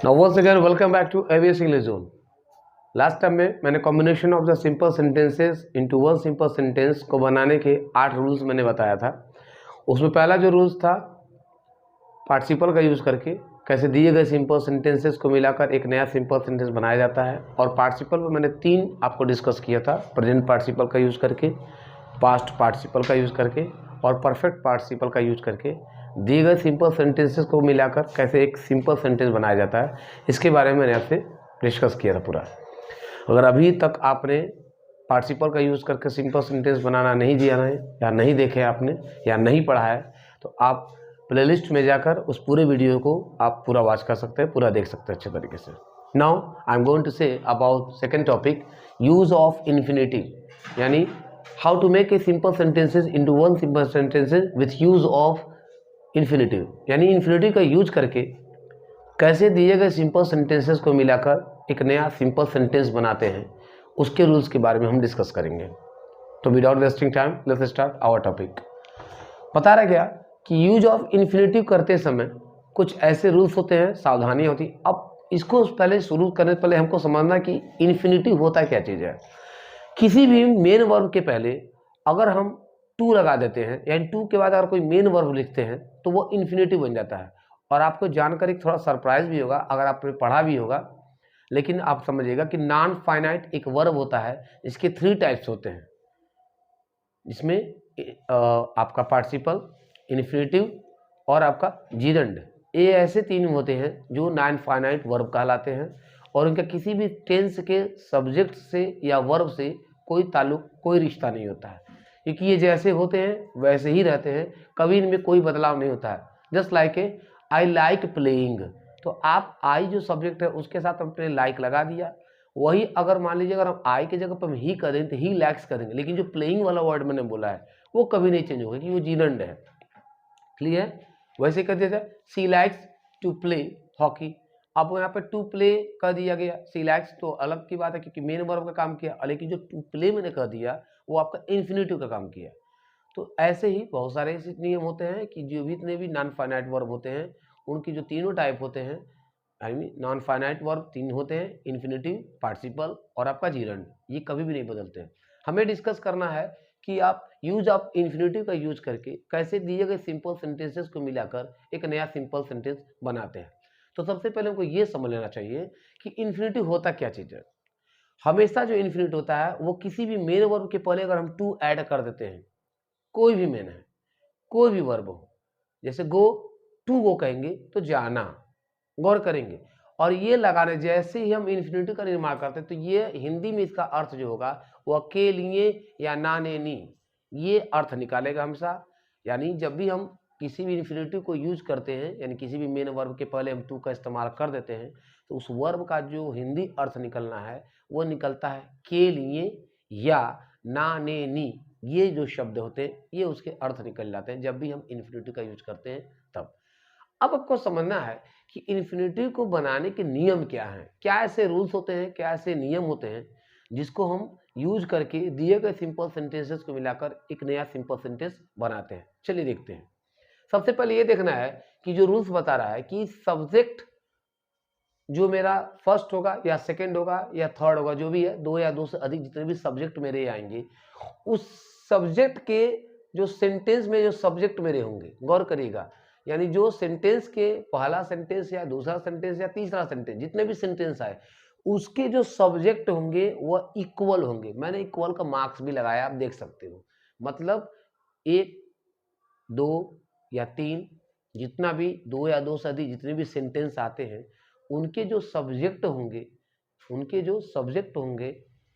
Now once again welcome back to ABS English Zone. Last time में मैंने combination of the simple sentences into one simple sentence को बनाने के 8 rules मैंने बताया था। उसमें पहला जो रूल्स था पार्टिसिपल का यूज़ करके कैसे दिए गए सिंपल सेंटेंसेस को मिलाकर एक नया सिंपल सेंटेंस बनाया जाता है। और पार्टिसिपल में मैंने 3 आपको डिस्कस किया था, प्रेजेंट पार्टिसिपल का यूज़ करके, पास्ट पार्टिसिपल का यूज़ करके और परफेक्ट पार्टिसिपल का यूज़ करके दिए गए सिंपल सेंटेंसेस को मिलाकर कैसे एक सिंपल सेंटेंस बनाया जाता है, इसके बारे में मैंने आपसे डिस्कस किया था पूरा। अगर अभी तक आपने पार्टिसिपल का यूज़ करके सिंपल सेंटेंस बनाना नहीं दिया है या नहीं देखे आपने या नहीं पढ़ा है तो आप प्लेलिस्ट में जाकर उस पूरे वीडियो को आप पूरा वॉच कर सकते हैं, पूरा देख सकते हैं अच्छे तरीके से। Now I am going to say about second topic, use of infinitive, यानी how to make a simple sentences into one simple sentences with use of infinitive, यानी इन्फिनिटिव का यूज करके कैसे दिए गए सिंपल सेंटेंसेस को मिलाकर एक नया सिंपल सेंटेंस बनाते हैं, उसके रूल्स के बारे में हम डिस्कस करेंगे। तो without wasting time let's start our topic. बता रहा गया कि यूज ऑफ इन्फिनिटिव करते समय कुछ ऐसे रूल्स होते हैं, सावधानी होती। अब इसको पहले शुरू करने से पहले हमको समझना कि इन्फिनिटिव होता क्या चीज़ है। किसी भी मेन वर्ब के पहले अगर हम टू लगा देते हैं, यानी टू के बाद अगर कोई मेन वर्ब लिखते हैं तो वो इन्फिनिटिव बन जाता है। और आपको जानकर एक थोड़ा सरप्राइज भी होगा, अगर आपने पढ़ा भी होगा, लेकिन आप समझिएगा कि नॉन फाइनाइट एक वर्ब होता है, इसके 3 टाइप्स होते हैं, जिसमें आपका पार्टिसिपल, इन्फिनिटिव और आपका जीरंड। ये ऐसे 3 होते हैं जो नॉन फाइनाइट वर्ब कहलाते हैं और इनका किसी भी टेंस के सब्जेक्ट से या वर्ब से कोई ताल्लुक, कोई रिश्ता नहीं होता है, क्योंकि ये जैसे होते हैं वैसे ही रहते हैं, कभी इनमें कोई बदलाव नहीं होता है। Just like a I like playing, तो आप आई जो सब्जेक्ट है उसके साथ हमने लाइक लगा दिया, वही अगर मान लीजिए अगर हम आई की जगह पर हम ही करें तो ही लाइक्स करेंगे, लेकिन जो प्लेइंग वाला वर्ड मैंने बोला है वो कभी नहीं चेंज होगा क्योंकि वो जीरंड है। क्लियर? वैसे कर दिया जाए सी लाइक्स टू प्ले हॉकी, अब यहाँ पे टू प्ले कर दिया गया, सी लाइक्स तो अलग की बात है क्योंकि मेन वर्ब का काम किया, लेकिन जो टू प्ले मैंने कर दिया वो आपका इन्फिनिटिव का काम किया। तो ऐसे ही बहुत सारे ऐसे नियम होते हैं कि जो भी इतने भी नॉन फाइनाइट वर्ब होते हैं उनकी जो तीनों टाइप होते हैं, I mean non finite verb 3 होते हैं, इन्फिनिटिव, पार्टिसिपल और आपका जीरंड, ये कभी भी नहीं बदलते हैं। हमें डिस्कस करना है कि आप यूज ऑफ इन्फिनिटिव का यूज करके कैसे दिए गए सिंपल सेंटेंसेस को मिलाकर एक नया सिंपल सेंटेंस बनाते हैं। तो सबसे पहले हमको ये समझ लेना चाहिए कि इन्फिनिटिव होता क्या चीज़ है। हमेशा जो इन्फिनिटिव होता है वो किसी भी मेन वर्ब के पहले अगर हम टू ऐड कर देते हैं, कोई भी मेन है, कोई भी वर्ब हो, जैसे गो टू गो कहेंगे तो जाना, गौर करेंगे। और ये लगाने जैसे ही हम इन्फिनिटिव का निर्माण करते हैं तो ये हिंदी में इसका अर्थ जो होगा वो के लिए या ना ने नी, ये अर्थ निकालेगा हमेशा। यानी जब भी हम किसी भी इन्फिनिटिव को यूज करते हैं, यानी किसी भी मेन वर्ब के पहले हम टू का इस्तेमाल कर देते हैं, तो उस वर्ब का जो हिंदी अर्थ निकलना है वो निकलता है के लिए या ना ने नी। ये जो शब्द होते हैं ये उसके अर्थ निकल जाते हैं जब भी हम इन्फिनिटिव का यूज करते हैं तब। अब आपको समझना है कि इन्फिनिटिव को बनाने के नियम क्या हैं, क्या ऐसे रूल्स होते हैं, क्या ऐसे नियम होते हैं जिसको हम यूज करके दिए गए सिंपल सेंटेंसेस को मिलाकर एक नया सिंपल सेंटेंस बनाते हैं। चलिए देखते हैं। सबसे पहले ये देखना है कि जो रूल्स बता रहा है कि सब्जेक्ट जो मेरा फर्स्ट होगा या सेकंड होगा या थर्ड होगा, जो भी है, 2 या 2 से अधिक जितने भी सब्जेक्ट मेरे आएंगे, उस सब्जेक्ट के जो सेंटेंस में जो सब्जेक्ट मेरे होंगे, गौर करिएगा, यानी जो सेंटेंस के पहला सेंटेंस या दूसरा सेंटेंस या तीसरा सेंटेंस, जितने भी सेंटेंस आए, उसके जो सब्जेक्ट होंगे वह इक्वल होंगे। मैंने इक्वल का मार्क्स भी लगाया, आप देख सकते हो। मतलब 1, 2 या 3, जितना भी 2 या 2 से अधिक जितने भी सेंटेंस आते हैं उनके जो सब्जेक्ट होंगे, उनके जो सब्जेक्ट होंगे,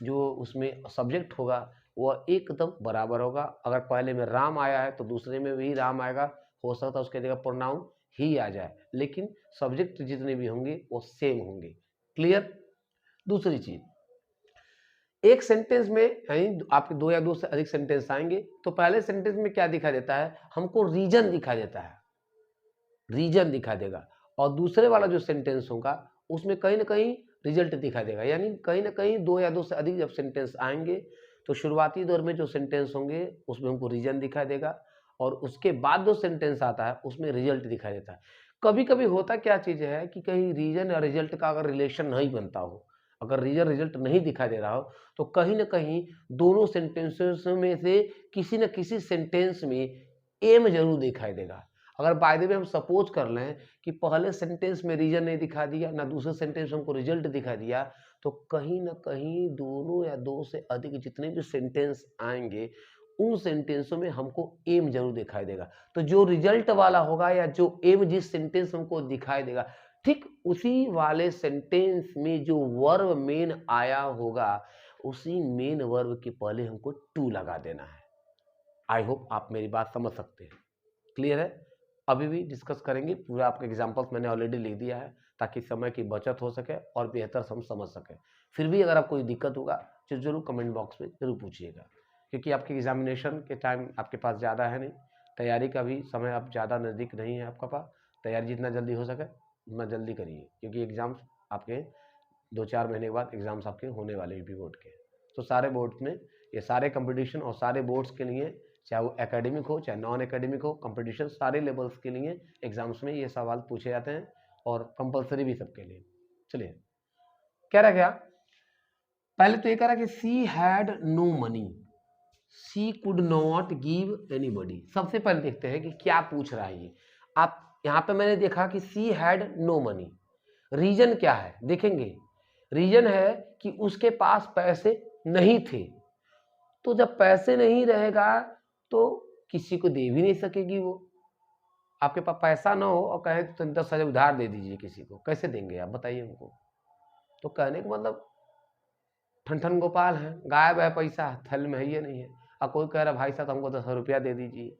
जो उसमें सब्जेक्ट होगा वह एकदम बराबर होगा। अगर पहले में राम आया है तो दूसरे में भी राम आएगा, हो सकता है उसके जगह प्रोनाउन ही आ जाए, लेकिन सब्जेक्ट जितने भी होंगे वो सेम होंगे। क्लियर? दूसरी चीज, एक सेंटेंस में यानी आपके 2 या 2 से अधिक सेंटेंस आएंगे तो पहले सेंटेंस में क्या दिखा देता है, हमको रीजन दिखा देता है, रीजन दिखा देगा। और दूसरे वाला जो सेंटेंस होगा उसमें कहीं ना कहीं रिजल्ट दिखा देगा, यानी कहीं ना कहीं 2 या 2 से अधिक जब सेंटेंस आएंगे तो शुरुआती दौर में जो सेंटेंस होंगे उसमें हमको रीजन दिखा देगा और उसके बाद जो सेंटेंस आता है उसमें रिजल्ट दिखा देता है। कभी कभी होता क्या चीज़ है कि कहीं रीजन या रिजल्ट का अगर रिलेशन नहीं बनता हो, अगर रीजन रिजल्ट नहीं दिखाई दे रहा हो, तो कहीं ना कहीं दोनों सेंटेंसेस में से किसी न किसी सेंटेंस में एम जरूर दिखाई देगा। अगर बाय द वे हम सपोज कर लें कि पहले सेंटेंस में रीजन नहीं दिखा दिया ना दूसरे सेंटेंस में हमको रिजल्ट दिखा दिया, तो कहीं ना कहीं दोनों या दो से अधिक जितने भी सेंटेंस आएंगे उन सेंटेंसों में हमको एम जरूर दिखाई देगा। तो जो रिजल्ट वाला होगा या जो एम जिस सेंटेंस हमको दिखाई देगा, ठीक उसी वाले सेंटेंस में जो वर्ब मेन आया होगा, उसी मेन वर्ब के पहले हमको टू लगा देना है। आई होप आप मेरी बात समझ सकते हैं। क्लियर है? अभी भी डिस्कस करेंगे, पूरा आपके एग्जाम्पल्स मैंने ऑलरेडी लिख दिया है ताकि समय की बचत हो सके और बेहतर हम समझ सकें। फिर भी अगर आपको कोई दिक्कत होगा तो जरूर कमेंट बॉक्स में जरूर पूछिएगा, क्योंकि आपके एग्जामिनेशन के टाइम आपके पास ज़्यादा है नहीं, तैयारी का भी समय अब ज़्यादा नज़दीक नहीं है आपका पास। तैयारी जितना जल्दी हो सके उतना जल्दी करिए, क्योंकि एग्ज़ाम्स आपके 2-4 महीने के बाद एग्ज़ाम्स आपके होने वाले यूपी बोर्ड के। तो सारे बोर्ड्स में ये सारे कंपटीशन और सारे बोर्ड्स के लिए, चाहे वो एकेडमिक हो चाहे नॉन एकेडमिक हो, कंपटीशन सारे लेवल्स के लिए एग्जाम्स में ये सवाल पूछे जाते हैं और कंपलसरी भी सबके लिए। चलिए, कह रहा क्या, पहले तो ये कह रहा कि she had no money, she could not give anybody. सबसे पहले देखते हैं कि क्या पूछ रहा है ये। आप यहाँ पे मैंने देखा कि she had no money, reason क्या है देखेंगे। रीजन है कि उसके पास पैसे नहीं थे, तो जब पैसे नहीं रहेगा तो किसी को दे भी नहीं सकेगी वो। आपके पास पैसा ना हो और कहे तो 10,000 उधार दे दीजिए किसी को, कैसे देंगे आप बताइए हमको। तो कहने का मतलब ठन गोपाल है, गायब है पैसा, थल में है ये नहीं है। और कोई कह रहा भाई साहब हमको 10 रुपया दे दीजिए,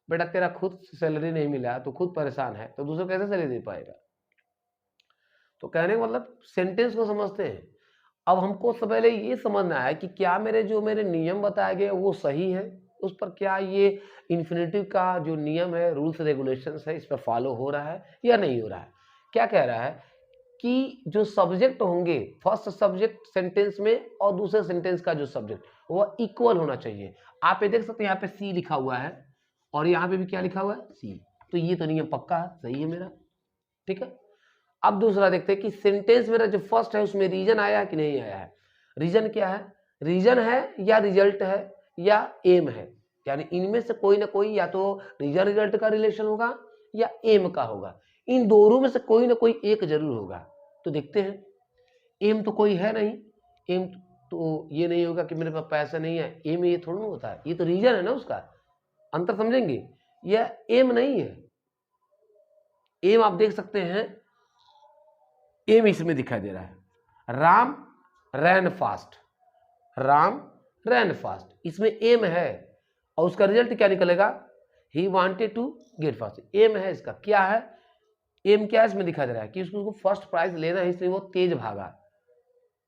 बेटा तेरा खुद सैलरी नहीं मिला, तो खुद परेशान है, तो दूसरा कैसे सैलरी दे पाएगा। तो कहने का मतलब सेंटेंस को समझते हैं। अब हमको सब पहले ये समझना है कि क्या मेरे नियम बताए गए वो सही है, उस पर क्या ये इन्फिनेटिव का जो नियम है, रूल्स रेगुलेशंस है, इस पर फॉलो हो रहा है या नहीं हो रहा है। क्या कह रहा है कि जो सब्जेक्ट होंगे फर्स्ट सब्जेक्ट सेंटेंस में और दूसरे सेंटेंस का जो सब्जेक्ट वो इक्वल होना चाहिए। आप ये देख सकते हैं यहाँ पे सी लिखा हुआ है और यहाँ पे भी क्या लिखा हुआ है, सी। तो ये तो नियम पक्का है, सही है मेरा, ठीक है। अब दूसरा देखते हैं कि सेंटेंस मेरा जो फर्स्ट है उसमें रीजन आया है कि नहीं आया है। रीजन क्या है, रीजन है या रिजल्ट है या एम है, यानी इनमें से कोई ना कोई, या तो रीजन रिजल्ट का रिलेशन होगा या एम का होगा। इन दोनों में से कोई ना कोई एक जरूर होगा। तो देखते हैं, एम तो कोई है नहीं, एम तो ये नहीं होगा कि मेरे पास पैसा नहीं है, एम ये थोड़ा ना होता है, ये तो रीजन है ना, उसका अंतर समझेंगे। यह एम नहीं है, एम आप देख सकते हैं, एम इसमें दिखाई दे रहा है, Ram ran fast, Ram ran fast, इसमें एम है और उसका रिजल्ट क्या निकलेगा, he wanted to get fast. Aim है इसका, क्या है एम, क्या इसमें दिखाई दे रहा है कि उसको फर्स्ट प्राइज लेना है, इसलिए वो तेज भागा।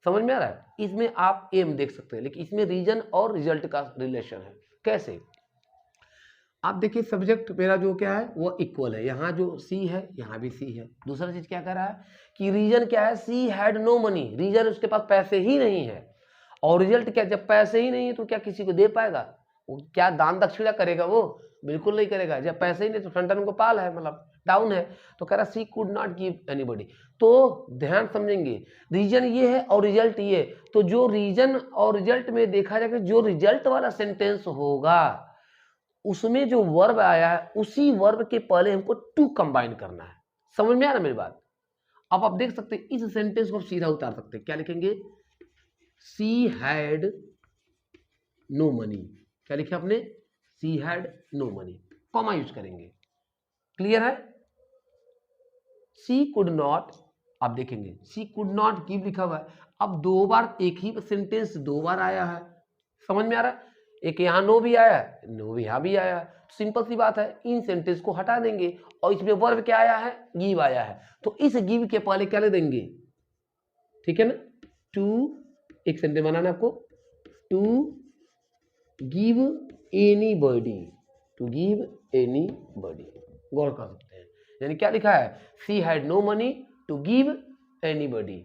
समझ में आ रहा है, इसमें आप एम देख सकते हैं, लेकिन इसमें रीजन और रिजल्ट का रिलेशन है। कैसे, आप देखिए सब्जेक्ट मेरा जो क्या है वो इक्वल है, यहाँ जो सी है यहाँ भी सी है। दूसरा चीज क्या कर रहा है कि रीजन क्या है, she had no money, reason उसके पास पैसे ही नहीं है। और रिजल्ट क्या, जब पैसे ही नहीं है तो क्या किसी को दे पाएगा, वो क्या दान दक्षिणा करेगा, वो बिल्कुल नहीं करेगा। जब पैसे ही नहीं तो ठंडन गोपाल है, मतलब डाउन है। तो कह रहा सी कुड नॉट गिव एनीबॉडी। तो ध्यान समझेंगे, रीजन ये है और रिजल्ट ये, तो जो रीजन और रिजल्ट में देखा जाएगा, जो रिजल्ट वाला सेंटेंस होगा उसमें जो वर्ब आया है उसी वर्ब के पहले हमको टू कंबाइन करना है। समझ में आ रहा मेरी बात। अब आप देख सकते हैं इस सेंटेंस को सीधा उतार सकते हैं, क्या लिखेंगे, सी हैड नो मनी, क्या लिखे आपने, she had no money, comma use करेंगे। क्लियर है, सी कुड नॉट, आप देखेंगे सी कुड नॉट गिव लिखा हुआ है। अब दो बार एक ही सेंटेंस दो बार आया है, समझ में आ रहा है, एक यहाँ नो भी आया है, नो भी यहाँ भी आया है। सिंपल सी बात है, इन सेंटेंस को हटा देंगे और इसमें वर्ब क्या आया है, गिव आया है, तो इस गिव के पहले क्या ले देंगे, ठीक है ना, टू, एक सेंटेंस बनाना आपको, to give anybody, to give anybody, गौर कर सकते हैं। यानी क्या लिखा है, she had no money to give anybody.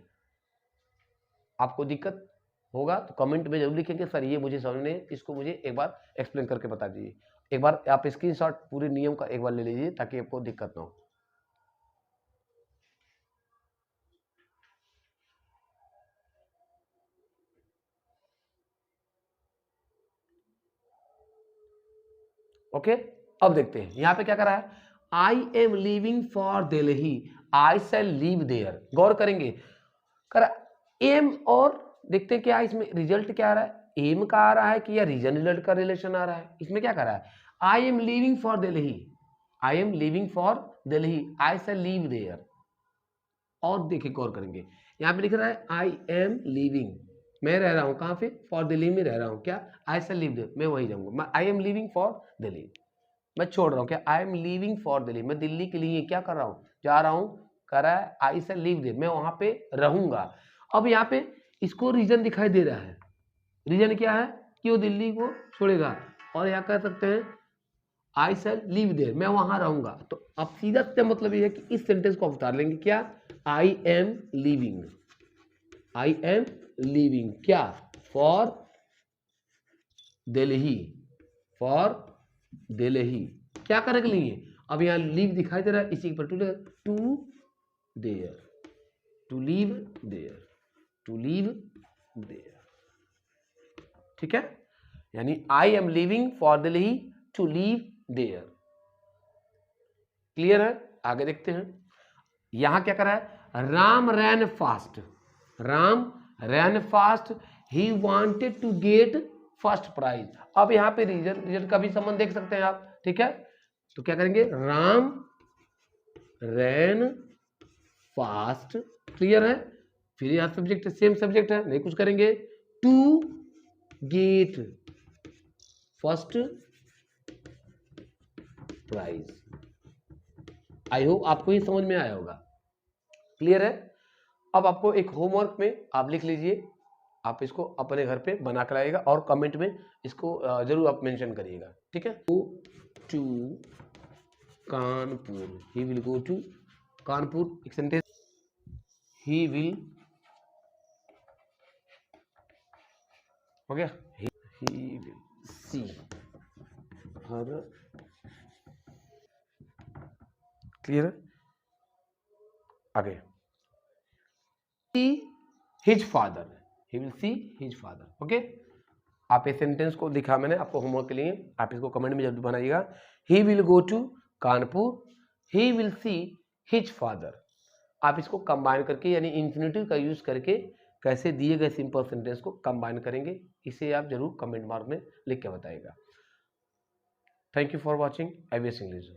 आपको दिक्कत होगा तो कमेंट में जरूर लिखेंगे, सर ये मुझे समझ नहीं, इसको मुझे एक बार एक्सप्लेन करके बता दीजिए। एक बार आप स्क्रीनशॉट पूरे नियम का एक बार ले लीजिए ताकि आपको दिक्कत ना हो। ओके, अब देखते हैं यहाँ पे क्या करा है, I am living for Delhi, I shall leave there. गौर करेंगे, करा एम, और देखते हैं क्या इसमें रिजल्ट क्या आ रहा है, एम का आ रहा है कि या रीजन रिजल्ट का रिलेशन आ रहा है। इसमें क्या कर रहा है, I am living for Delhi, I am living for Delhi, I shall leave there. और देखिए गौर करेंगे, यहाँ पे लिख रहा है आई एम लिविंग, मैं रह रहा हूँ कहाँ पे, फॉर दिल्ली में रह रहा हूँ, क्या आई शैल लीव देयर, मैं वही जाऊंगा, आई एम लिविंग फॉर दिल्ली, मैं छोड़ रहा हूँ, क्या आई एम लिविंग फॉर दिल्ली, मैं दिल्ली के लिए क्या कर रहा हूँ, जा रहा हूँ, कर रहा है आई शैल लीव देयर, मैं वहां पे रहूंगा। अब यहाँ पे इसको रीजन दिखाई दे रहा है, रीजन क्या है कि वो दिल्ली को छोड़ेगा, और यहाँ कह सकते हैं आई शैल लीव देयर, मैं वहां रहूंगा। तो अब सीधा सीधा मतलब ये है कि इस सेंटेंस को उतार लेंगे, क्या आई am living, I am living क्या, फॉर दिल्ली, फॉर दिल्ली, क्या करने के लिए, अब यहाँ लीव दिखाई दे रहा है, इसी पर to there, to live there, to live there, ठीक है, यानी I am living for Delhi to live there. Clear है, आगे देखते हैं, यहां क्या करा है, Ram ran fast, Ram ran fast, he wanted to get first prize. अब यहाँ पे रीजन रीजन का भी संबंध देख सकते हैं आप, ठीक है, तो क्या करेंगे, राम रैन फास्ट, क्लियर है, फिर यहाँ सब्जेक्ट सेम सब्जेक्ट है, नहीं कुछ करेंगे, to get first prize. I hope आपको ये समझ में आया होगा, क्लियर है। अब आपको एक होमवर्क में आप लिख लीजिए, आप इसको अपने घर पे बना कर आइएगा और कमेंट में इसको जरूर आप मेंशन करिएगा, ठीक है। Go to Kanpur, he will go to Kanpur, एक सेंटेंस, ही विल, हो गया, ही विल सी हर, क्लियर है, आगे his father, he will see his father, okay. आप इस सेंटेंस को दिखा मैंने आपको होमवर्क के लिए, आप इसको कमेंट में जरूर बनाइएगा, he will go to Kanpur, he will see his father. आप इसको कंबाइन करके यानी इंफिनिटिव का यूज करके कैसे दिए गए सिंपल सेंटेंस को कंबाइन करेंगे, इसे आप जरूर कमेंट मार्क में लिख के बताइएगा। Thank you for watching IBS English.